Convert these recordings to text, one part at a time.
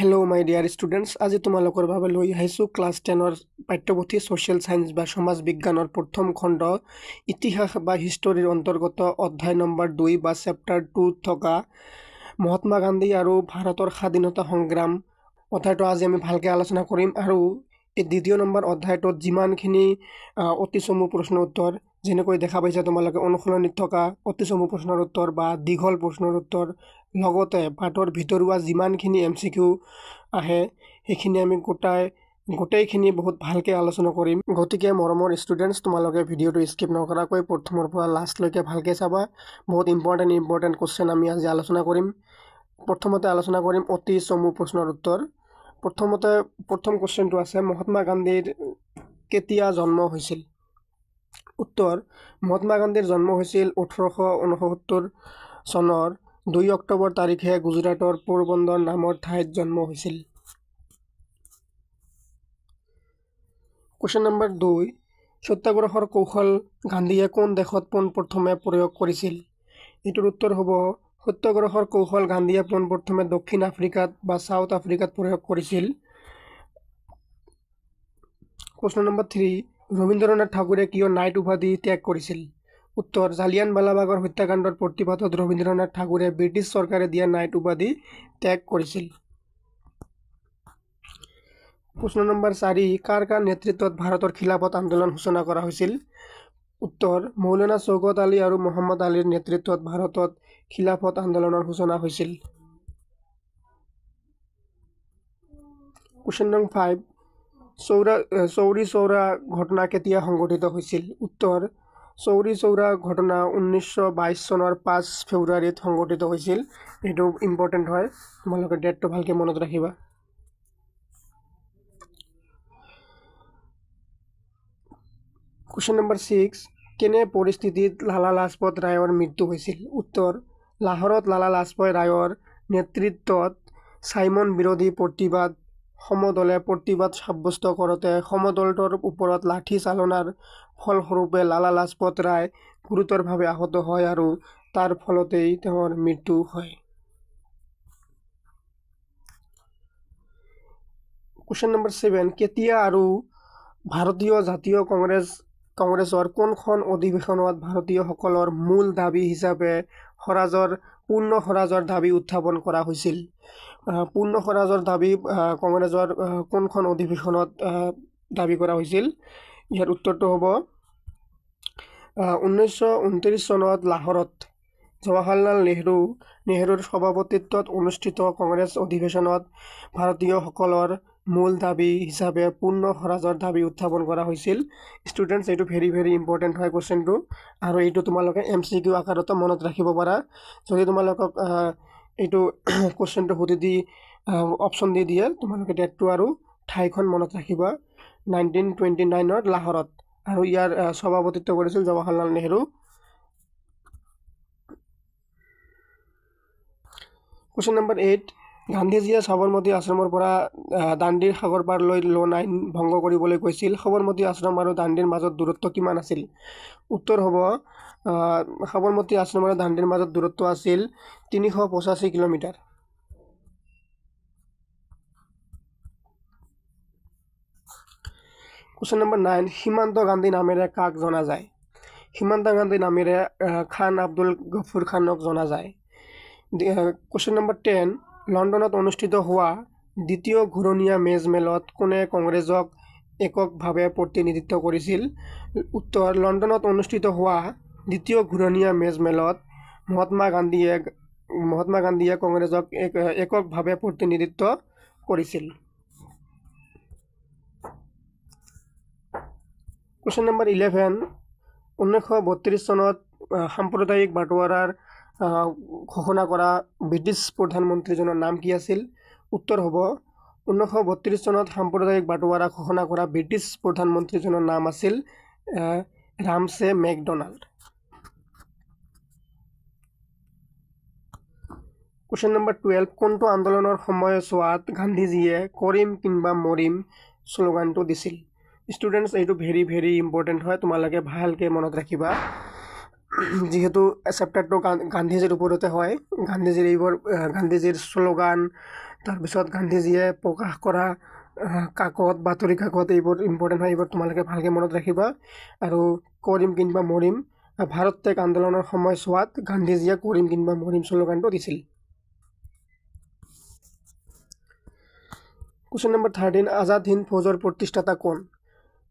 Hello' মাই dear students, আজি তোমালোকৰ বাবে লৈ আহিছোঁ ক্লাছ 10ৰ পাঠ্যপুথি ছ'চিয়েল ছায়েন্স বা সমাজ বিজ্ঞানৰ প্ৰথম খণ্ড ইতিহাস বা হিষ্টৰীৰ অন্তৰ্গত অধ্যায় নম্বৰ 2 বা চেপ্টাৰ 2 থকা মহাত্মা গান্ধী আৰু ভাৰতৰ স্বাধীনতা সংগ্ৰাম অধ্যায়টো আজি আমি ভালকৈ আলোচনা কৰিম। আৰু এই দ্বিতীয় নম্বৰ অধ্যায়টোত যিমানখিনি অতি চমু প্ৰশ্ন উত্তৰ, যেনেকৈ দেখা পাইছা তোমালোকে অনুশীলনীত থকা অতি চমু প্ৰশ্নৰ উত্তৰ বা দীঘল প্ৰশ্নৰ উত্তৰ, লগতে পাঠৰ ভিতৰুৱা যিমানখিনি MCQ আহে সেইখিনি আমি গোটেইখিনি বহুত ভালকৈ আলোচনা কৰিম। গতিকে মৰমৰ ষ্টুডেণ্টছ, তোমালোকে ভিডিঅ'টো স্কিপ নকৰাকৈ প্ৰথমৰ পৰা লাষ্টলৈকে ভালকৈ চাবা। বহুত ইম্পৰ্টেণ্ট কুৱেশ্যন আমি আজি আলোচনা কৰিম। প্ৰথমতে আলোচনা কৰিম অতি চমু প্ৰশ্নৰ উত্তৰ। প্ৰথম কুৱেশ্যনটো আছে, মহাত্মা গান্ধীৰ কেতিয়া জন্ম হৈছিল? উত্তৰ: মহাত্মা গান্ধীৰ জন্ম হৈছিল 1869 চনৰ 2 অক্টোবৰ তাৰিখে গুজৰাটৰ পোৰবন্দৰ নামৰ ঠাইত জন্ম হৈছিল। কুৱেশ্যন নম্বৰ 2, সত্যাগ্ৰহৰ কৌশল গান্ধীয়ে কোন দেশত পোনপ্ৰথমে প্ৰয়োগ কৰিছিল? এইটোৰ উত্তৰ হ'ব, সত্যাগ্ৰহৰ কৌশল গান্ধীয়ে পোনপ্ৰথমে দক্ষিণ আফ্ৰিকাত বা ছাউথ আফ্ৰিকাত প্ৰয়োগ কৰিছিল। প্ৰশ্ন নম্বৰ 3, ৰবীন্দ্ৰনাথ ঠাকুৰে কিয় নাইট উপাধি ত্যাগ কৰিছিল? উত্তৰ: জালিয়ানৱালাবাগৰ হত্যাকাণ্ডৰ প্ৰতিবাদত ৰবীন্দ্ৰনাথ ঠাকুৰে ব্ৰিটিছ চৰকাৰে দিয়া নাইট উপাধি ত্যাগ কৰিছিল। প্ৰশ্ন নম্বৰ 4, কাৰ নেতৃত্বত ভাৰতৰ খিলাফত আন্দোলন সূচনা কৰা হৈছিল? উত্তৰ: মৌলানা শওকত আলী আৰু মহম্মদ আলীৰ নেতৃত্বত ভাৰতত খিলাফত আন্দোলনৰ সূচনা হৈছিল। কুৱেশ্যন নম্বৰ 5, চৌৰি চৌৰা ঘটনা কেতিয়া সংঘটিত হৈছিল? উত্তৰ: চৌৰি চৌৰা ঘটনা 1922 চনৰ 5 ফেব্ৰুৱাৰীত সংঘটিত হৈছিল। এইটো ইম্পৰ্টেণ্ট হয়, তোমালোকে ডেটটো ভালকৈ মনত ৰাখিবা। কুৱেশ্যন নম্বৰ 6, কেনে পৰিস্থিতিত লালা লাজপত ৰায়ৰ মৃত্যু হৈছিল? উত্তৰ: লাহোৰত লালা লাজপত ৰায়ৰ নেতৃত্বত চাইমন বিৰোধী প্ৰতিবাদ সমদলে প্ৰতিবাদ সাব্যস্ত কৰোঁতে সমদলটোৰ ওপৰত লাঠি চালনাৰ ফলস্বৰূপে লালা লাজপত ৰায় গুৰুতৰভাৱে আহত হয় আৰু তাৰ ফলতেই তেওঁৰ মৃত্যু হয়। কুৱেশ্যন নম্বৰ 7, কেতিয়া আৰু ভাৰতীয় জাতীয় কংগ্ৰেছৰ কোনখন অধিৱেশনত ভাৰতীয়সকলৰ মূল দাবী হিচাপে পূৰ্ণ স্বৰাজৰ দাবী উত্থাপন কৰা হৈছিল? পূৰ্ণ স্বৰাজৰ দাবী কংগ্ৰেছৰ কোনখন অধিৱেশনত দাবী কৰা হৈছিল? ইয়াৰ উত্তৰটো হ'ব 1929 চনত লাহোৰত জৱাহৰলাল নেহৰুৰ সভাপতিত্বত অনুষ্ঠিত কংগ্ৰেছ অধিৱেশনত ভাৰতীয়সকলৰ মূল দাবী হিচাপে পূৰ্ণ স্বৰাজৰ দাবী উত্থাপন কৰা হৈছিল। ষ্টুডেণ্টছ, এইটো ভেৰি ইম্পৰ্টেণ্ট হয় কুৱেশ্যনটো, আৰু এইটো তোমালোকে MCQ আকাৰতো মনত ৰাখিব পাৰা। যদি তোমালোকক এইটো কুৱেশ্যনটো সুধি দি অপশ্যন দি দিয়ে, তোমালোকে ডেটটো আৰু ঠাইখন মনত ৰাখিবা। 1929 লাহোৰত, আৰু ইয়াৰ সভাপতিত্ব কৰিছিল জৱাহৰলাল নেহৰু। কুৱেশ্যন নম্বৰ 8, গান্ধীজীয়ে সবৰমতী আশ্ৰমৰ পৰা দাণ্ডিৰ সাগৰ পাৰলৈ লোন আইন ভংগ কৰিবলৈ কৈছিল। সবৰমতী আশ্ৰম আৰু দাণ্ডিৰ মাজত দূৰত্ব কিমান আছিল? উত্তৰ হ'ব, সবৰমতী আশ্ৰম আৰু দাণ্ডিৰ মাজত দূৰত্ব আছিল 385 কিলোমিটাৰ। কুৱেশ্যন নম্বৰ 9, সীমান্ত গান্ধী নামেৰে কাক জনা যায়? সীমান্ত গান্ধী নামেৰে খান আব্দুল গফুৰ খানক জনা যায়। কুৱেশ্যন নম্বৰ 10, লণ্ডনত অনুষ্ঠিত হোৱা দ্বিতীয় ঘূৰণীয়া মেজমেলত কোনে কংগ্ৰেছক এককভাৱে প্ৰতিনিধিত্ব কৰিছিল? উত্তৰ: লণ্ডনত অনুষ্ঠিত হোৱা দ্বিতীয় ঘূৰণীয়া মেজমেলত মহাত্মা গান্ধীয়ে কংগ্ৰেছক এককভাৱে প্ৰতিনিধিত্ব কৰিছিল। কুৱেশ্যন নম্বৰ 11, 1932 চনত সাম্প্ৰদায়িক বাটোৱাৰাৰ ঘোষণা কৰা ব্ৰিটিছ প্ৰধানমন্ত্ৰীজনৰ নাম কি আছিল? উত্তৰ হ'ব, 1932 চনত সাম্প্ৰদায়িক বাটোৱাৰা ঘোষণা কৰা ব্ৰিটিছ প্ৰধানমন্ত্ৰীজনৰ নাম আছিল ৰামছে মেকডনাল্ড। কুৱেশ্যন নম্বৰ 12, কোনটো আন্দোলনৰ সময়ছোৱাত গান্ধীজীয়ে কৰিম কিংবা মৰিম শ্লোগানটো দিছিল? ষ্টুডেণ্টছ, এইটো ভেৰি ইম্পৰ্টেণ্ট হয়, তোমালোকে ভালকৈ মনত ৰাখিবা। যিহেতু চেপ্টাৰটো গান্ধীজীৰ ওপৰতে হয়, গান্ধীজীৰ শ্লোগান, তাৰপিছত গান্ধীজীয়ে প্ৰকাশ কৰা কাকত বাতৰি কাকত এইবোৰ ইম্পৰ্টেণ্ট হয়, এইবোৰ তোমালোকে ভালকৈ মনত ৰাখিবা। আৰু কৰিম কিংবা মৰিম, ভাৰত ত্যাগ আন্দোলনৰ সময়ছোৱাত গান্ধীজীয়ে কৰিম কিংবা মৰিম শ্লোগানটো দিছিল। কুৱেশ্যন নম্বৰ 13, আজাদ হিন্দ ফৌজৰ প্ৰতিষ্ঠাতা কোন?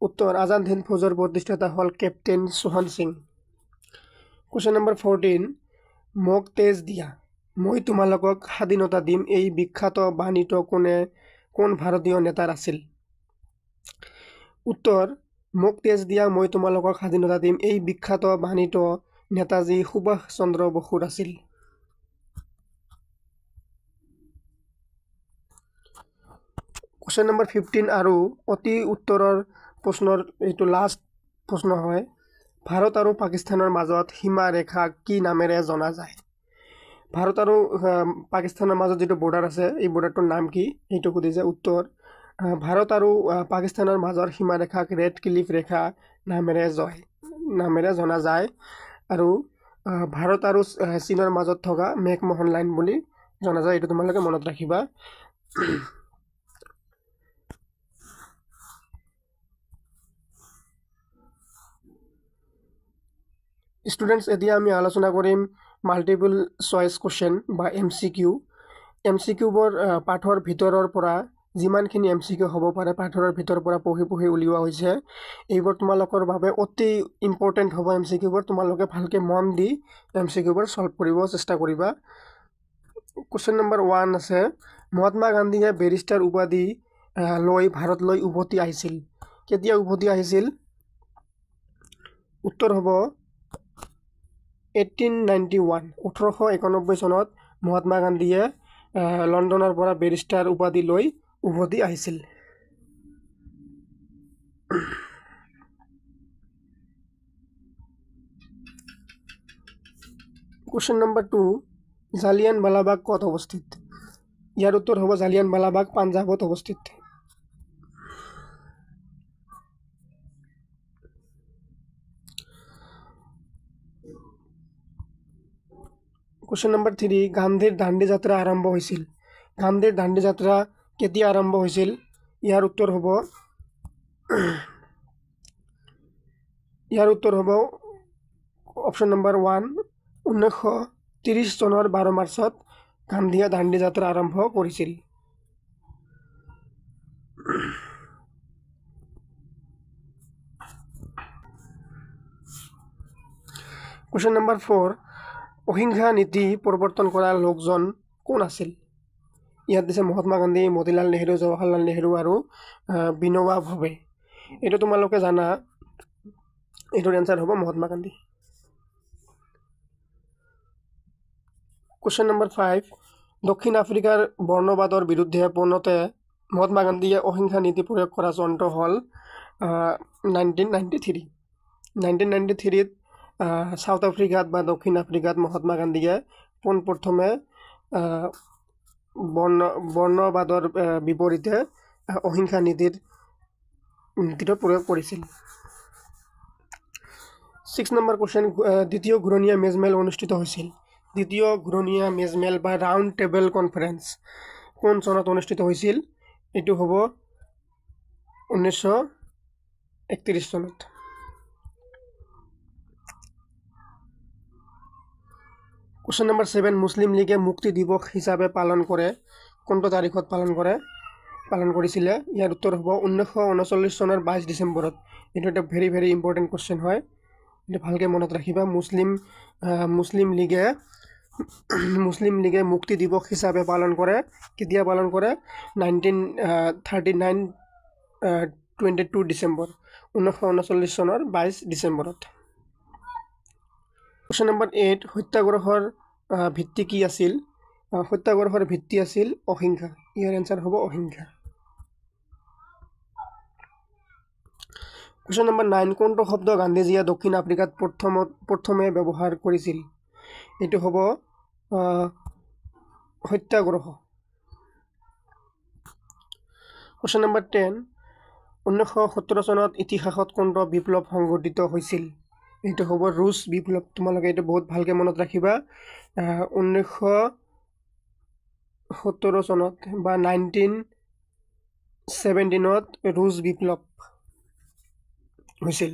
উত্তৰ, আজাদ হিন্দ ফৌজৰ প্ৰতিষ্ঠাতা হ'ল captain Sohan Singh. Question number 14, মোক তেজ দিয়া, মই তোমালোকক স্বাধীনতা দিম, এই বিখ্যাত বাণীটো কোন ভাৰতীয় নেতাৰ আছিল? উত্তৰ, মোক তেজ দিয়া, মই তোমালোকক স্বাধীনতা দিম, এই বিখ্যাত বাণীটো নেতাজী সুভাষ চন্দ্ৰ বসুৰ আছিল। কুৱেশ্যন নম্বৰ 15 আৰু অতি উত্তৰৰ প্ৰশ্নৰ এইটো লাষ্ট প্ৰশ্ন হয়। ভাৰত আৰু পাকিস্তানৰ মাজত সীমা ৰেখা কি নামেৰে জনা যায়? ভাৰত আৰু পাকিস্তানৰ মাজত যিটো বৰ্ডাৰ আছে, এই বৰ্ডাৰটোৰ নাম কি এইটো সুধিছে। উত্তৰ, ভাৰত আৰু পাকিস্তানৰ মাজৰ সীমাৰেখাক ৰেড ক্লিফ ৰেখা নামেৰে জনা যায়। আৰু ভাৰত আৰু চীনৰ মাজত থকা মেকমোহন লাইন বুলি জনা যায়, এইটো তোমালোকে মনত ৰাখিবা। ষ্টুডেণ্টছ, এতিয়া আমি আলোচনা কৰিম মাল্টিপল চইচ কুৱেশ্যন বা MCQ। MCQবোৰ পাঠৰ ভিতৰৰ পৰা যিমানখিনি MCQ হ'ব পাৰে পাঠৰ ভিতৰৰ পৰা পঢ়ি উলিওৱা হৈছে। এইবোৰ তোমালোকৰ বাবে অতি ইম্পৰ্টেণ্ট হ'ব। MCQবোৰ তোমালোকে ভালকৈ মন দি MCQবোৰ ছল্ভ কৰিব চেষ্টা কৰিবা। কুৱেশ্যন নম্বৰ 1 আছে, মহাত্মা গান্ধীয়ে বেৰিষ্টাৰ উপাধি লৈ ভাৰতলৈ উভতি আহিছিল, কেতিয়া উভতি আহিছিল? উত্তৰ হ'ব 1891, 1891 চনত মহাত্মা গান্ধীয়ে লণ্ডনৰ পৰা বেৰিষ্টাৰ উপাধি লৈ উভতি আহিছিল। কুৱেশ্যন নম্বৰ 2, জালিয়ানৱালাবাগ ক'ত অৱস্থিত? ইয়াৰ উত্তৰ হ'ব জালিয়ানৱালাবাগ পাঞ্জাৱত অৱস্থিত। কুৱেশ্যন নম্বৰ 3, গান্ধীৰ দাণ্ডী যাত্ৰা আৰম্ভ হৈছিল, গান্ধীৰ দাণ্ডী যাত্ৰা কেতিয়া আৰম্ভ হৈছিল? ইয়াৰ উত্তৰ হ'ব অপশ্যন নম্বৰ 1, 1930 চনৰ 12 মাৰ্চত গান্ধীয়ে দাণ্ডী যাত্ৰা আৰম্ভ কৰিছিল। কুৱেশ্যন নম্বৰ 4, অহিংসা নীতি প্ৰৱৰ্তন কৰা লোকজন কোন আছিল? ইয়াত দিছে মহাত্মা গান্ধী, মতিলাল নেহেৰু, জৱাহৰলাল নেহেৰু আৰু বিনোবা ভাৱে। এইটো তোমালোকে জানা, এইটোৰ এনচাৰ হ'ব মহাত্মা গান্ধী। কুৱেশ্যন নম্বৰ 5, দক্ষিণ আফ্ৰিকাৰ বৰ্ণবাদৰ বিৰুদ্ধে পোনতে মহাত্মা গান্ধীয়ে অহিংসা নীতি প্ৰয়োগ কৰা চনটো হ'ল 1993। 1993ত সাউথ আফ্ৰিকাত বা দক্ষিণ আফ্ৰিকাত মহাত্মা গান্ধীয়ে পোনপ্ৰথমে বৰ্ণবাদৰ বিপৰীতে অহিংসা নীতিটো প্ৰয়োগ কৰিছিল। 6 নম্বৰ কুৱেশ্যন, দ্বিতীয় ঘূৰণীয়া মেজমেল অনুষ্ঠিত হৈছিল। দ্বিতীয় ঘূৰণীয়া মেজমেল বা ৰাউণ্ড টেবল কনফাৰেন্স কোন চনত অনুষ্ঠিত হৈছিল? এইটো হ'ব 1931 চনত। কুৱেশ্যন নম্বৰ 7, মুছলিম লীগে মুক্তি দিৱস হিচাপে পালন কৰে কোনটো তাৰিখত পালন কৰিছিলে? ইয়াৰ উত্তৰ হ'ব 1939 চনৰ 22 ডিচেম্বৰত। এইটো এটা ভেৰি ভেৰি ইম্পৰ্টেণ্ট কুৱেশ্যন হয়, এইটো ভালকৈ মনত ৰাখিবা। মুছলিম লীগে মুক্তি দিৱস হিচাপে পালন কৰে, কেতিয়া পালন কৰে? 1939 22 ডিচেম্বৰ, 1939 চনৰ 22 ডিচেম্বৰত। কুৱেশ্যন নম্বৰ 8, সত্যাগ্ৰহৰ ভিত্তি কি আছিল? সত্যাগ্ৰহৰ ভিত্তি আছিল অহিংসা। ইয়াৰ এনচাৰ হ'ব অহিংসা। কুৱেশ্যন নম্বৰ 9, কোনটো শব্দ গান্ধীজীয়ে দক্ষিণ আফ্ৰিকাত প্ৰথমে ব্যৱহাৰ কৰিছিল? এইটো হ'ব সত্যাগ্ৰহ। কুৱেশ্যন নম্বৰ 10, 1917 চনত ইতিহাসত কোনটো বিপ্লৱ সংঘটিত হৈছিল? এইটো হ'ব ৰুছ বিপ্লৱ। তোমালোকে এইটো বহুত ভালকৈ মনত ৰাখিবা। 17 চনত বা 1917ত ৰুছ বিপ্লৱ হৈছিল।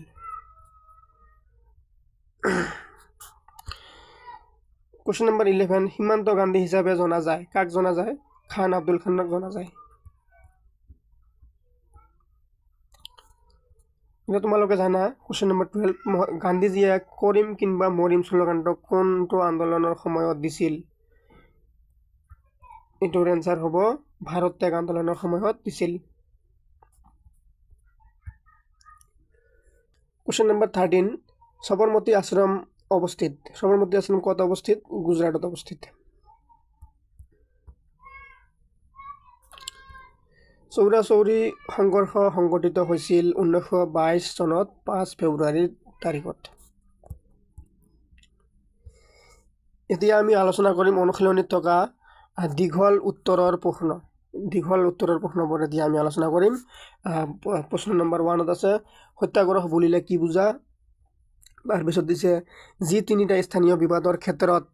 কোৱেশ্চন নম্বৰ 11, সীমান্ত গান্ধী হিচাপে জনা যায়। কাক জনা যায়? খান আব্দুল খানক জনা যায়। এতিয়া তোমালোকে জানা কোৱেশ্চন নম্বৰ 12, গান্ধীজীয়ে কৰিম কিংবা মৰিম শ্লোগানটো কোনটো আন্দোলনৰ সময়ত দিছিল? এইটোৰ এনচাৰ হ'ব ভাৰত ত্যাগ আন্দোলনৰ সময়ত দিছিল। কোৱেশ্চন নম্বৰ 13, সবৰমতী আশ্ৰম অৱস্থিত। সবৰমতী আশ্ৰম ক'ত অৱস্থিত? গুজৰাটত অৱস্থিত। চৌৰি সংঘৰ্ষ সংঘটিত হৈছিল 1922 চনত 5 ফেব্ৰুৱাৰীৰ তাৰিখত। এতিয়া আমি আলোচনা কৰিম অনুশীলনীত থকা দীঘল উত্তৰৰ প্ৰশ্ন। দীঘল উত্তৰৰ প্ৰশ্নবোৰ এতিয়া আমি আলোচনা কৰিম। প্ৰশ্ন নম্বৰ 1ত আছে সত্যাগ্ৰহ বুলিলে কি বুজা? তাৰপিছত দিছে যি তিনিটা স্থানীয় বিবাদৰ ক্ষেত্ৰত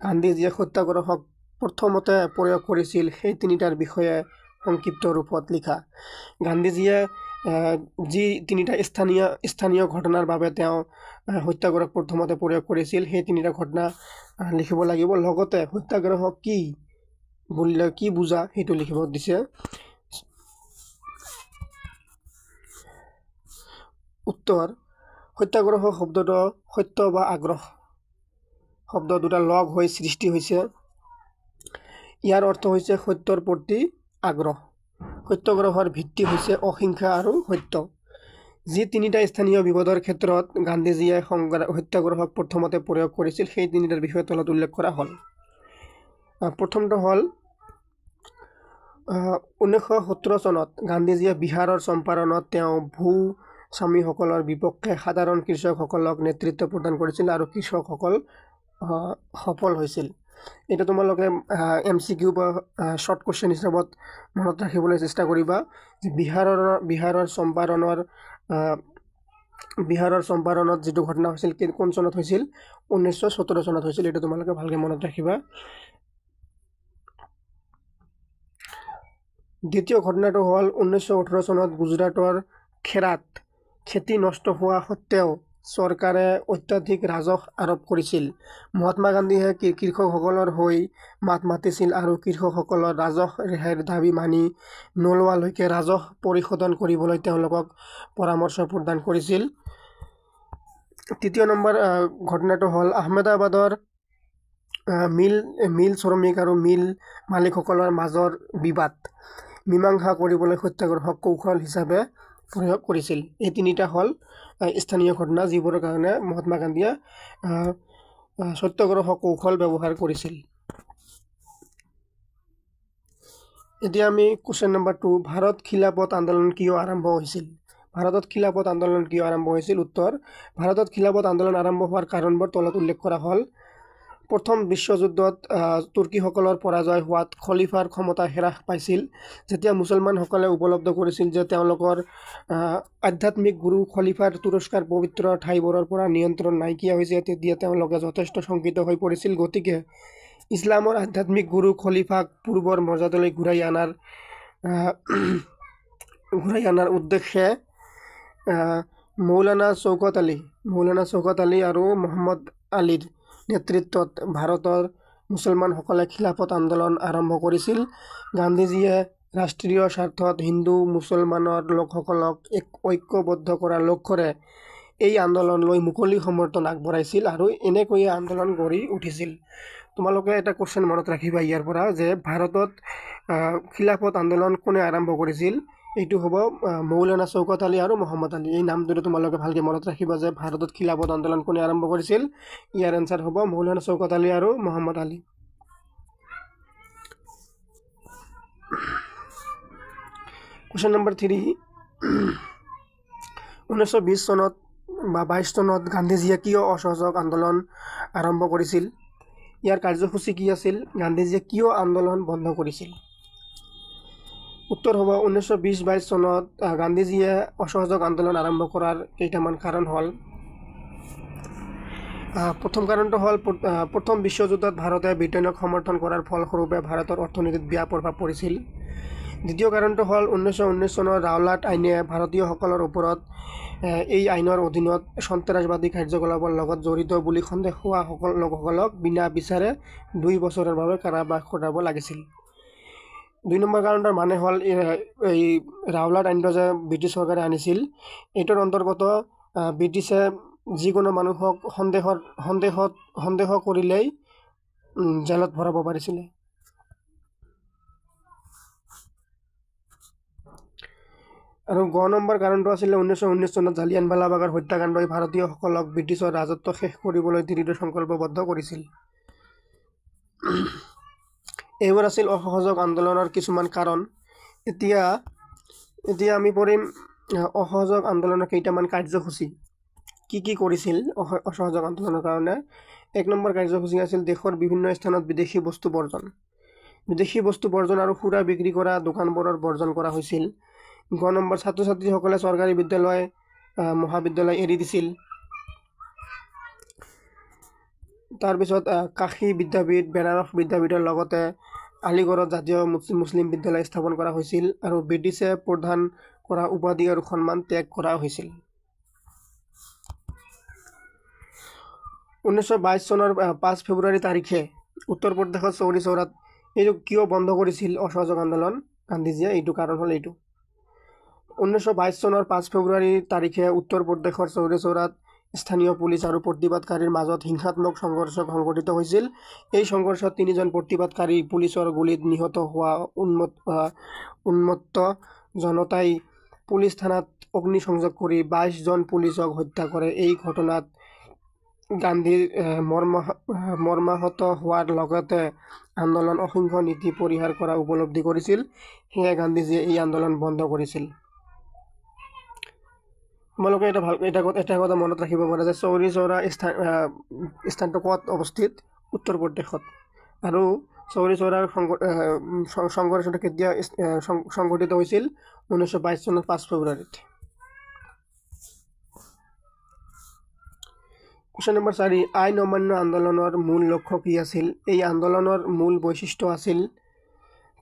গান্ধীজীয়ে সত্যাগ্ৰহক প্ৰথমতে প্ৰয়োগ কৰিছিল সেই তিনিটাৰ বিষয়ে সংক্ষিপ্ত ৰূপত লিখা। গান্ধীজীয়ে যি তিনিটা স্থানীয় ঘটনাৰ বাবে তেওঁ সত্যাগ্ৰহ প্ৰথমতে প্ৰয়োগ কৰিছিল সেই তিনিটা ঘটনা লিখিব লাগিব। লগতে সত্যাগ্ৰহ কি বুলিলে কি বুজা সেইটো লিখিব দিছে। উত্তৰ, সত্যাগ্ৰহ শব্দটো সত্য বা আগ্ৰহ শব্দ দুটা লগ হৈ সৃষ্টি হৈছে। ইয়াৰ অৰ্থ হৈছে সত্যৰ প্ৰতি আগ্ৰহ। সত্যাগ্ৰহৰ ভিত্তি হৈছে অহিংসা আৰু সত্য। যি তিনিটা স্থানীয় বিবাদৰ ক্ষেত্ৰত গান্ধীজীয়ে সত্যাগ্ৰহক প্ৰথমতে প্ৰয়োগ কৰিছিল সেই তিনিটাৰ বিষয়ে তলত উল্লেখ কৰা হ'ল। প্ৰথমটো হ'ল 1917 চনত গান্ধীজীয়ে বিহাৰৰ চম্পাৰণত তেওঁ ভূস্বামীসকলৰ বিপক্ষে সাধাৰণ কৃষকসকলক নেতৃত্ব প্ৰদান কৰিছিল আৰু কৃষকসকল সফল হৈছিল। এটা তোমালোকে MCQ বা শৰ্ট কুৱেশ্যন হিচাপত মনত ৰাখিবলৈ চেষ্টা কৰিবা যে বিহাৰৰ চম্পাৰণত যিটো ঘটনা হৈছিল কোন চনত হৈছিল? 1917 চনত হৈছিল। এটা তোমালোকে ভালকৈ মনত ৰাখিবা। দ্বিতীয় ঘটনাটো হ'ল 1918 চনত গুজৰাটৰ খেৰাত খেতি নষ্ট হোৱা সত্ত্বেও চৰকাৰে অত্যাধিক ৰাজহ আৰোপ কৰিছিল। মহাত্মা গান্ধীয়ে কৃষকসকলৰ হৈ মাত মাতিছিল আৰু কৃষকসকলৰ ৰাজহ ৰেহাইৰ দাবী মানি নোলোৱালৈকে ৰাজহ পৰিশোধন কৰিবলৈ তেওঁলোকক পৰামৰ্শ প্ৰদান কৰিছিল। তৃতীয় নম্বৰ ঘটনাটো হ'ল আহমেদাবাদৰ মিল শ্ৰমিক আৰু মিল মালিকসকলৰ মাজৰ বিবাদ মীমাংসা কৰিবলৈ সত্যাগ্ৰহক কৌশল হিচাপে প্ৰয়োগ কৰিছিল। এই তিনিটা হ'ল স্থানীয় ঘটনা যিবোৰৰ কাৰণে মহাত্মা গান্ধীয়ে সত্যাগ্ৰহ কৌশল ব্যৱহাৰ কৰিছিল। এতিয়া আমি কুৱেশ্যন নম্বৰ 2, ভাৰত খিলাফত আন্দোলন কিয় আৰম্ভ হৈছিল? ভাৰতত খিলাফত আন্দোলন কিয় আৰম্ভ হৈছিল? উত্তৰ, ভাৰতত খিলাফত আন্দোলন আৰম্ভ হোৱাৰ কাৰণবোৰ তলত উল্লেখ কৰা হ'ল। প্ৰথম বিশ্বযুদ্ধত তুৰ্কীসকলৰ পৰাজয় হোৱাত খলিফাৰ ক্ষমতা হ্ৰাস পাইছিল। যেতিয়া মুছলমানসকলে উপলব্ধ কৰিছিল যে তেওঁলোকৰ আধ্যাত্মিক গুৰু খলিফাৰ তুৰস্কাৰ পবিত্ৰ ঠাইবোৰৰ পৰা নিয়ন্ত্ৰণ নাইকিয়া হৈছে তেতিয়া তেওঁলোকে যথেষ্ট শংকিত হৈ পৰিছিল। গতিকে ইছলামৰ আধ্যাত্মিক গুৰু খলিফাক পূৰ্বৰ মৰ্যাদালৈ ঘূৰাই আনাৰ উদ্দেশ্যে মৌলানা চৌকত আলী আৰু মহম্মদ আলীৰ নেতৃত্বত ভাৰতৰ মুছলমানসকলে খিলাফত আন্দোলন আৰম্ভ কৰিছিল। গান্ধীজীয়ে ৰাষ্ট্ৰীয় স্বাৰ্থত হিন্দু মুছলমানৰ লোকসকলক ঐক্যবদ্ধ কৰাৰ লক্ষ্যৰে এই আন্দোলনলৈ মুকলি সমৰ্থন আগবঢ়াইছিল আৰু এনেকৈয়ে আন্দোলন গঢ়ি উঠিছিল। তোমালোকে এটা কুৱেশ্যন মনত ৰাখিবা ইয়াৰ পৰা যে ভাৰতত খিলাফত আন্দোলন কোনে আৰম্ভ কৰিছিল? এইটো হ'ব মৌলানা চৌকত আলী আৰু মহম্মদ আলী। এই নামটোতে তোমালোকে ভালকৈ মনত ৰাখিবা যে ভাৰতত খিলাফত আন্দোলন কোনে আৰম্ভ কৰিছিল। ইয়াৰ এনচাৰ হ'ব মৌলানা চৌকত আলী আৰু মহম্মদ আলী। কুৱেশ্যন নম্বৰ 3, 1920 চনত বা 22 চনত গান্ধীজীয়ে কিয় অসহযোগ আন্দোলন আৰম্ভ কৰিছিল? ইয়াৰ কাৰ্যসূচী কি আছিল? গান্ধীজীয়ে কিয় আন্দোলন বন্ধ কৰিছিল? উত্তৰ হ'ব 1920-22 চনত গান্ধীজীয়ে অসহযোগ আন্দোলন আৰম্ভ কৰাৰ কেইটামান কাৰণ হ'ল। প্ৰথম কাৰণটো হ'ল প্ৰথম বিশ্বযুদ্ধত ভাৰতে ব্ৰিটেইনক সমৰ্থন কৰাৰ ফলস্বৰূপে ভাৰতৰ অৰ্থনীতিত বেয়া প্ৰভাৱ পৰিছিল। দ্বিতীয় কাৰণটো হ'ল 1919 চনৰ ৰাওলাট আইনে ভাৰতীয়সকলৰ ওপৰত এই আইনৰ অধীনত সন্ত্ৰাসবাদী কাৰ্যকলাপৰ লগত জড়িত বুলি সন্দেহ হোৱা লোকসকলক বিনা বিচাৰে 2 বছৰৰ বাবে কাৰাবাস খটাব লাগিছিল। 2 নম্বৰ কাৰণটোৰ মানে হ'ল এই ৰাওলাট আইনটো যে ব্ৰিটিছ চৰকাৰে আনিছিল, এইটোৰ অন্তৰ্গত ব্ৰিটিছে যিকোনো মানুহক সন্দেহ কৰিলেই জেলত ভৰাব পাৰিছিলে। আৰু 9 নম্বৰ কাৰণটো আছিলে 1919 চনত জালিয়ানৱালাবাগৰ হত্যাকাণ্ডই ভাৰতীয়সকলক ব্ৰিটিছৰ ৰাজত্ব শেষ কৰিবলৈ দৃঢ় সংকল্পবদ্ধ কৰিছিল। এইবোৰ আছিল অসহযোগ আন্দোলনৰ কিছুমান কাৰণ। এতিয়া আমি পঢ়িম অসহযোগ আন্দোলনৰ কেইটামান কাৰ্যসূচী। কি কৰিছিল অসহযোগ আন্দোলনৰ কাৰণে। 1 নম্বৰ কাৰ্যসূচী আছিল দেশৰ বিভিন্ন স্থানত বিদেশী বস্তু বৰ্জন। বিদেশী বস্তু বৰ্জন আৰু সুৰা বিক্ৰী কৰা দোকানবোৰৰ বৰ্জন কৰা হৈছিল। 9 নম্বৰ ছাত্ৰ ছাত্ৰীসকলে চৰকাৰী বিদ্যালয় মহাবিদ্যালয় এৰি দিছিল। তাৰপিছত কাশী বিদ্যাপীঠ, বেনাৰস বিদ্যাপীঠৰ লগতে আলিগড়ত জাতীয় মুছলিম বিদ্যালয় স্থাপন কৰা হৈছিল আৰু ব্ৰিটিছে প্ৰদান কৰা উপাধি আৰু সন্মান ত্যাগ কৰা হৈছিল। 1922 চনৰ 5 ফেব্ৰুৱাৰী তাৰিখে উত্তৰ প্ৰদেশত চৌৰি চৌৰাত এইটো কিয় বন্ধ কৰিছিল অসহযোগ আন্দোলন গান্ধীজীয়ে, এইটো কাৰণ হ'ল এইটো। 1922 চনৰ 5 ফেব্ৰুৱাৰী তাৰিখে উত্তৰ প্ৰদেশৰ চৌৰি চৌৰাত স্থানীয় পুলিচ আৰু প্ৰতিবাদকাৰীৰ মাজত হিংসাত্মক সংঘৰ্ষ সংঘটিত হৈছিল। এই সংঘৰ্ষত 3জন প্ৰতিবাদকাৰী পুলিচৰ গুলীত নিহত হোৱা উন্মত্ত জনতাই পুলিচ থানাত অগ্নিসংযোগ কৰি 22 জন পুলিচক হত্যা কৰে। এই ঘটনাত গান্ধীৰ মৰ্মাহত হোৱাৰ লগতে আন্দোলন অসংখ্য নীতি পৰিহাৰ কৰা উপলব্ধি কৰিছিল। সেয়ে গান্ধীজীয়ে এই আন্দোলন বন্ধ কৰিছিল। তোমালোকে এটা কথা মনত ৰাখিব পাৰা যে চৌৰি চৌৰা স্থানটো ক'ত অৱস্থিত? উত্তৰ প্ৰদেশত। আৰু চৌৰি চৌৰাৰ সংঘৰ্ষটো কেতিয়া সংঘটিত হৈছিল? 1922 চনৰ 5 ফেব্ৰুৱাৰীত। কুৱেশ্যন নম্বৰ 4, আইন অমান্য আন্দোলনৰ মূল লক্ষ্য কি আছিল? এই আন্দোলনৰ মূল বৈশিষ্ট্য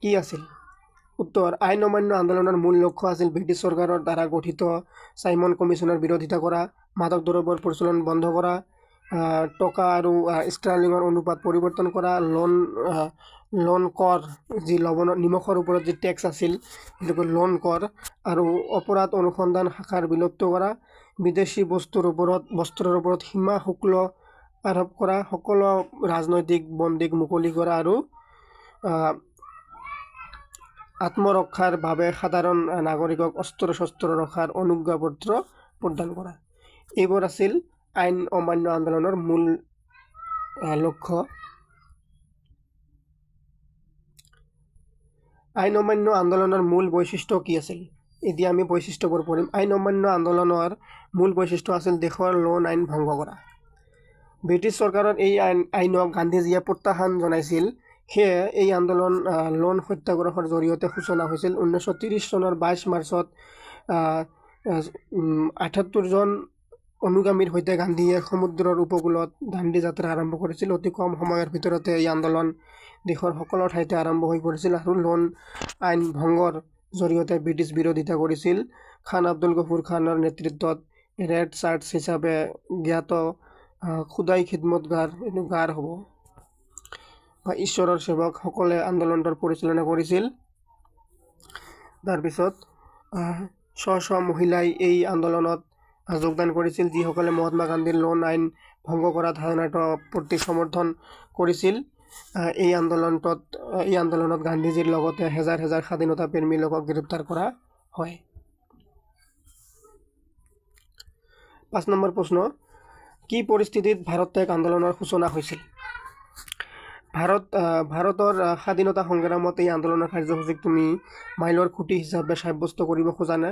কি আছিল? উত্তৰ, আইন অমান্য আন্দোলনৰ মূল লক্ষ্য আছিল ব্ৰিটিছ চৰকাৰৰ দ্বাৰা গঠিত চাইমন কমিশ্যনৰ বিৰোধিতা কৰা, মাদক দ্ৰব্যৰ প্ৰচলন বন্ধ কৰা, টকা আৰু ষ্টাৰ্লিঙৰ অনুপাত পৰিৱৰ্তন কৰা, লোন কৰ, যি নিমখৰ ওপৰত যি টেক্স আছিল সেইটো লোন কৰ, আৰু অপৰাধ অনুসন্ধান শাখাৰ বিলুপ্ত কৰা, বিদেশী বস্ত্ৰৰ ওপৰত সীমা শুল্ক আৰোপ কৰা, সকলো ৰাজনৈতিক বন্দীক মুকলি কৰা আৰু আত্মৰক্ষাৰ বাবে সাধাৰণ নাগৰিকক অস্ত্ৰ শস্ত্ৰ ৰখাৰ অনুজ্ঞাপত্ৰ প্ৰদান কৰা। এইবোৰ আছিল আইন অমান্য আন্দোলনৰ মূল লক্ষ্য। আইন অমান্য আন্দোলনৰ মূল বৈশিষ্ট্য কি আছিল? এতিয়া আমি বৈশিষ্ট্যবোৰ পঢ়িম। আইন অমান্য আন্দোলনৰ মূল বৈশিষ্ট্য আছিল দেশৰ লোন আইন ভংগ কৰা। ব্ৰিটিছ চৰকাৰৰ এই আইনক গান্ধীজীয়ে প্ৰত্যাখ্যান জনাইছিল। সেয়ে এই আন্দোলন লোন সত্যাগ্ৰহৰ জৰিয়তে সূচনা হৈছিল। 1930 চনৰ 22 মাৰ্চত 78 জন অনুগামীৰ সৈতে গান্ধীয়ে সমুদ্ৰৰ উপকূলত দাণ্ডি যাত্ৰা আৰম্ভ কৰিছিল। অতি কম সময়ৰ ভিতৰতে এই আন্দোলন দেশৰ সকলো ঠাইতে আৰম্ভ হৈ পৰিছিল আৰু লোন আইন ভংগৰ জৰিয়তে ব্ৰিটিছ বিৰোধিতা কৰিছিল। খান আব্দুল গফুৰ খানৰ নেতৃত্বত ৰেড চাৰ্টছ হিচাপে জ্ঞাত খুদাই খিদমতগাৰ হ'ব বা ঈশ্বৰৰ সেৱকসকলে আন্দোলনটোৰ পৰিচালনা কৰিছিল। তাৰপিছত স্ব মহিলাই এই আন্দোলনত যোগদান কৰিছিল, যিসকলে মহাত্মা গান্ধীৰ লোন আইন ভংগ কৰা ধাৰণাটোৰ প্ৰতি সমৰ্থন কৰিছিল। এই আন্দোলনত গান্ধীজীৰ লগতে হেজাৰ হেজাৰ স্বাধীনতা প্ৰেমী লোকক গ্ৰেপ্তাৰ কৰা হয়। 5 নম্বৰ প্ৰশ্ন, কি পৰিস্থিতিত ভাৰত ত্যাগ আন্দোলনৰ সূচনা হৈছিল? ভাৰতৰ স্বাধীনতা সংগ্ৰামত এই আন্দোলনৰ কাৰ্যসূচীক তুমি মাইলৰ খুঁটি হিচাপে সাব্যস্ত কৰিব খোজানে?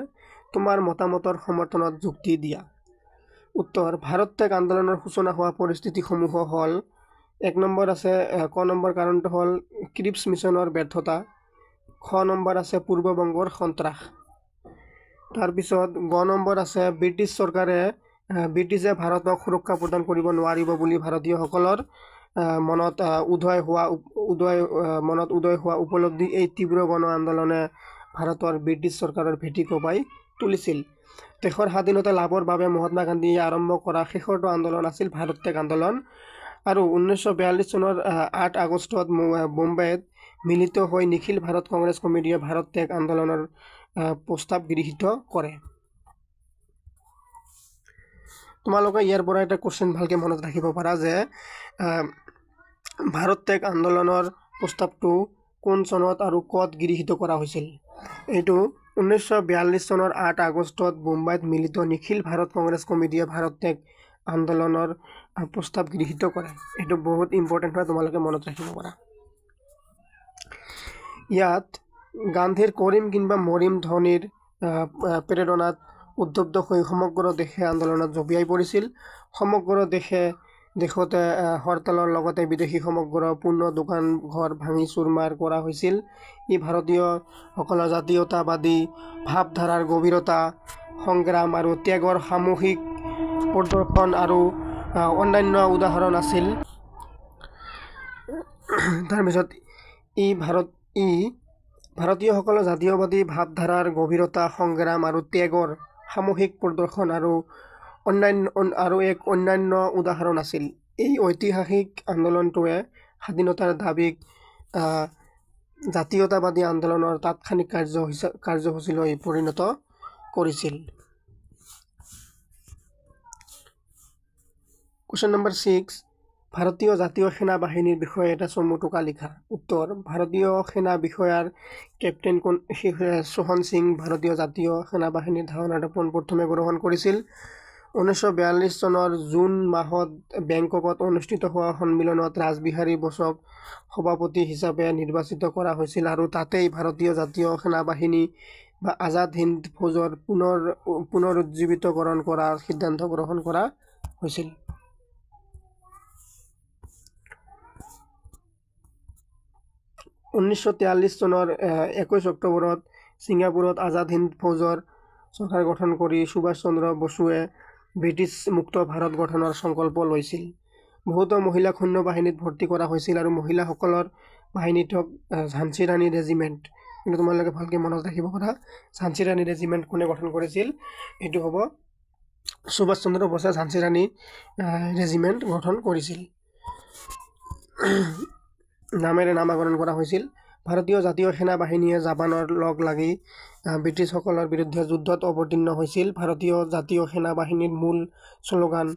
তোমাৰ মতামতৰ সমৰ্থনত যুক্তি দিয়া। উত্তৰ, ভাৰত ত্যাগ আন্দোলনৰ সূচনা হোৱা পৰিস্থিতিসমূহ হ'ল: 1 নম্বৰ আছে ক নম্বৰ কাৰণটো হ'ল ক্ৰিপছ মিছনৰ ব্যৰ্থতা, খ নম্বৰ আছে পূৰ্ববংগৰ সন্ত্ৰাস, তাৰপিছত গ নম্বৰ আছে ব্ৰিটিছ চৰকাৰে ব্ৰিটিছে ভাৰতক সুৰক্ষা প্ৰদান কৰিব নোৱাৰিব বুলি ভাৰতীয়সকলৰ মনত উদয় হোৱা উপলব্ধি এই তীব্ৰ গণ আন্দোলনে ভাৰতৰ ব্ৰিটিছ চৰকাৰৰ ভেটি কঁপাই তুলিছিল। দেশৰ স্বাধীনতা লাভৰ বাবে মহাত্মা গান্ধীয়ে আৰম্ভ কৰা শেষৰটো আন্দোলন আছিল ভাৰত ত্যাগ আন্দোলন। আৰু 1942 চনৰ 8 আগষ্টত মুম্বাইত মিলিত হৈ নিখিল ভাৰত কংগ্ৰেছ কমিটিয়ে ভাৰত ত্যাগ আন্দোলনৰ প্ৰস্তাৱ গৃহীত কৰে। তোমালোকে ইয়াৰ পৰা এটা কোৱেশ্চন ভালকৈ মনত ৰাখিব পাৰা যে ভাৰত ত্যাগ আন্দোলনৰ প্ৰস্তাৱটো কোন চনত আৰু ক'ত গৃহীত কৰা হৈছিল। এইটো 1942 চনৰ 8 আগষ্টত মুম্বাইত মিলিত নিখিল ভাৰত কংগ্ৰেছ কমিটিয়ে ভাৰত ত্যাগ আন্দোলনৰ প্ৰস্তাৱ গৃহীত কৰে। এইটো বহুত ইম্পৰ্টেণ্ট হয়, তোমালোকে মনত ৰাখিব পাৰা। ইয়াত গান্ধীৰ কৰিম কিংবা মৰিম ধ্বনিৰ প্ৰেৰণাত উদ্বুদ্ধ হৈ সমগ্ৰ দেশে আন্দোলনত জঁপিয়াই পৰিছিল। সমগ্ৰ দেশতে হৰতালৰ লগতে বিদেশী সমগ্ৰ পূৰ্ণ দোকান ঘৰ ভাঙি চুৰমাৰ কৰা হৈছিল। ই ভাৰতীয়সকলৰ জাতীয়তাবাদী ভাৱধাৰাৰ গভীৰতা, সংগ্ৰাম আৰু ত্যাগৰ সামূহিক প্ৰদৰ্শন আৰু অন্যান্য উদাহৰণ আছিল। তাৰপিছত ভাৰতীয়সকলৰ জাতীয়বাদী ভাৱধাৰাৰ গভীৰতা, সংগ্ৰাম আৰু ত্যাগৰ সামূহিক প্ৰদৰ্শন আৰু অন্যান্য উদাহৰণ আছিল। এই ঐতিহাসিক আন্দোলনটোৱে স্বাধীনতাৰ দাবীক জাতীয়তাবাদী আন্দোলনৰ তাৎক্ষণিক কাৰ্যসূচীলৈ পৰিণত কৰিছিল। কুৱেশ্যন নম্বৰ 6, ভাৰতীয় জাতীয় সেনা বাহিনীৰ বিষয়ে এটা চমু টোকা লিখা। উত্তৰ: ভাৰতীয় সেনা বিষয়াৰ কেপ্টেইন সোহন সিং ভাৰতীয় জাতীয় সেনা বাহিনীৰ ধাৰণাটো পোনপ্ৰথমে গ্ৰহণ কৰিছিল। 1942 চনৰ জুন মাহত বেংককত অনুষ্ঠিত হোৱা সন্মিলনত ৰাজবিহাৰী বসুক সভাপতি হিচাপে নিৰ্বাচিত কৰা হৈছিল আৰু তাতেই ভাৰতীয় জাতীয় সেনা বাহিনী বা আজাদ হিন্দ ফৌজৰ পুনৰুজ্জীৱিতকৰণ কৰাৰ সিদ্ধান্ত গ্ৰহণ কৰা হৈছিল। 1943 চনৰ 21 অক্টোবৰত ছিংগাপুৰত আজাদ হিন্দ ফৌজৰ চৰকাৰ গঠন কৰি সুভাষ চন্দ্ৰ বসুৱে ব্ৰিটিছ মুক্ত ভাৰত গঠনৰ সংকল্প লৈছিল। বহুতো মহিলাক সৈন্য বাহিনীত ভৰ্তি কৰা হৈছিল আৰু মহিলাসকলৰ বাহিনীটোক ঝান্সী ৰাণী ৰেজিমেণ্ট, কিন্তু তোমালোকে ভালকৈ মনত ৰাখিব পাৰা ঝান্সী ৰাণী ৰেজিমেণ্ট কোনে গঠন কৰিছিল। এইটো হ'ব সুভাষ চন্দ্ৰ বসুৱে ঝান্সী ৰাণী ৰেজিমেণ্ট গঠন কৰিছিল, নামেৰে নামাকৰণ কৰা হৈছিল। ভাৰতীয় জাতীয় সেনা বাহিনীয়ে জাপানৰ লগ লাগি ব্ৰিটিছসকলৰ বিৰুদ্ধে যুদ্ধত অৱতীৰ্ণ হৈছিল। ভাৰতীয় জাতীয় সেনা বাহিনীৰ মূল শ্লোগান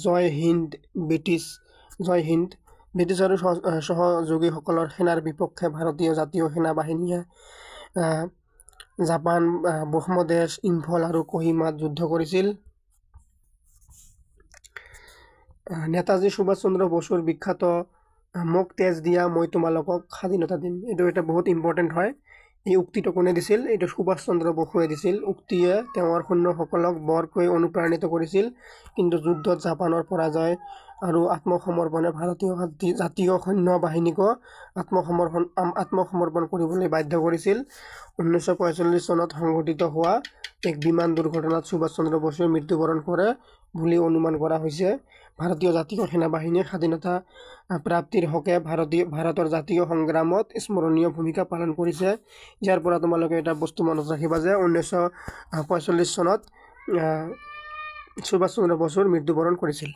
জয় হিন্দ ব্ৰিটিছ জয় হিন্দ। ব্ৰিটিছ আৰু সহযোগীসকলৰ সেনাৰ বিপক্ষে ভাৰতীয় জাতীয় সেনা বাহিনীয়ে জাপান, ব্ৰহ্মদেশ, ইম্ফল আৰু কোহিমাত যুদ্ধ কৰিছিল। নেতাজী সুভাষ চন্দ্ৰ বসুৰ বিখ্যাত মোক তেজ দিয়া মই তোমালোকক স্বাধীনতা দিম, এইটো এটা বহুত ইম্পৰ্টেণ্ট হয়। এই উক্তিটো কোনে দিছিল? এইটো সুভাষ চন্দ্ৰ বসুৱে দিছিল। উক্তিয়ে তেওঁৰ সৈন্যসকলক বৰকৈ অনুপ্ৰাণিত কৰিছিল, কিন্তু যুদ্ধত জাপানৰ পৰাজয় আৰু আত্মসমৰ্পণে ভাৰতীয় জাতীয় সৈন্য বাহিনীকো আত্মসমৰ্পণ কৰিবলৈ বাধ্য কৰিছিল। 1945 চনত সংঘটিত হোৱা এক বিমান দুৰ্ঘটনাত সুভাষ চন্দ্ৰ বসুৱে মৃত্যুবৰণ কৰে বুলি অনুমান কৰা হৈছে। ভাৰতীয় জাতীয় সেনা বাহিনীয়ে স্বাধীনতা প্ৰাপ্তিৰ হকে ভাৰতৰ জাতীয় সংগ্ৰামত স্মৰণীয় ভূমিকা পালন কৰিছে। ইয়াৰ পৰা তোমালোকে এটা বস্তু মনত ৰাখিবা যে 1945 চনত সুভাষ চন্দ্ৰ বসুৰ মৃত্যুবৰণ কৰিছিল।